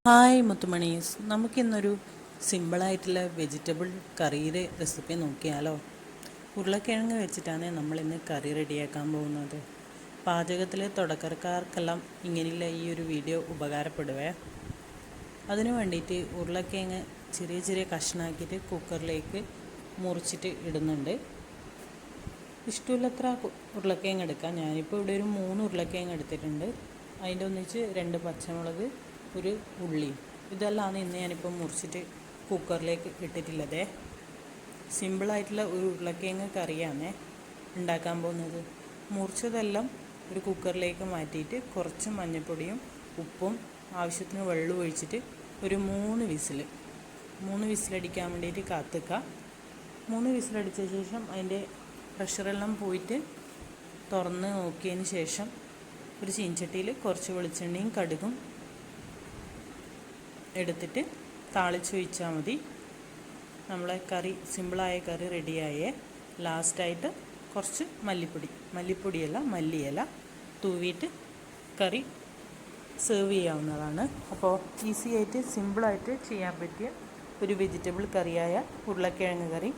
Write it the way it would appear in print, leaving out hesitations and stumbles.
Hi മുത്തുമണീസ്, നമുക്കിന്നൊരു സിമ്പിളായിട്ടുള്ള vegetable കറിയുടെ റെസിപ്പി നോക്കിയാലോ. ഉരുളക്കിഴങ്ങ് വെച്ചിട്ടാണ് നമ്മളിന്ന് കറി റെഡിയാക്കാൻ പോകുന്നത്. പാചകത്തിൽ തുടക്കക്കാർക്കെല്ലാം ഇങ്ങനെയുള്ള ഈ ഒരു വീഡിയോ ഉപകാരപ്പെടുവേ. അതിനു വേണ്ടിയിട്ട് ഉരുളക്കിഴങ്ങ് ചെറിയ ചെറിയ കഷ്ണാക്കിയിട്ട് കുക്കറിലേക്ക് മുറിച്ചിട്ട് ഇടുന്നുണ്ട്. ഇഷ്ടമില്ലത്ര ഉരുളക്കിഴങ്ങ് എടുക്കാം. ഞാനിപ്പോൾ ഇവിടെ ഒരു 3 ഉരുളക്കിഴങ്ങ് എടുത്തിട്ടുണ്ട്. അതിൻ്റെ ഒന്നിച്ച് 2 പച്ചമുളക്, ഒരു ഉള്ളി, ഇതെല്ലാം ഇന്ന് ഞാനിപ്പോൾ മുറിച്ചിട്ട് കുക്കറിലേക്ക് ഇട്ടിട്ടുള്ളതേ. സിമ്പിളായിട്ടുള്ള ഒരു ഉരുളക്കിഴങ്ങ് കറിയാണ് ഉണ്ടാക്കാൻ പോകുന്നത്. മുറിച്ചതെല്ലാം ഒരു കുക്കറിലേക്ക് മാറ്റിയിട്ട് കുറച്ച് മഞ്ഞൾപ്പൊടിയും ഉപ്പും ആവശ്യത്തിന് വെള്ളം ഒഴിച്ചിട്ട് ഒരു 3 വിസിലടിക്കാൻ വേണ്ടിയിട്ട് കാത്തുക. 3 വിസിലടിച്ച ശേഷം അതിൻ്റെ പ്രഷറെല്ലാം പോയിട്ട് തുറന്ന് നോക്കിയതിന് ശേഷം ഒരു ചീനച്ചട്ടിയിൽ കുറച്ച് വെളിച്ചെണ്ണയും കടുകും എടുത്തിട്ട് താളിച്ച് ഒഴിച്ചാൽ മതി. നമ്മളെ കറി, സിമ്പിളായ കറി റെഡിയായേ. ലാസ്റ്റായിട്ട് കുറച്ച് മല്ലിയില തൂവിയിട്ട് കറി സെർവ് ചെയ്യാവുന്നതാണ്. അപ്പോൾ ഈസി ആയിട്ട് സിമ്പിളായിട്ട് ചെയ്യാൻ പറ്റിയ ഒരു വെജിറ്റബിൾ കറിയായ ഉരുളക്കിഴങ്ങ് കറി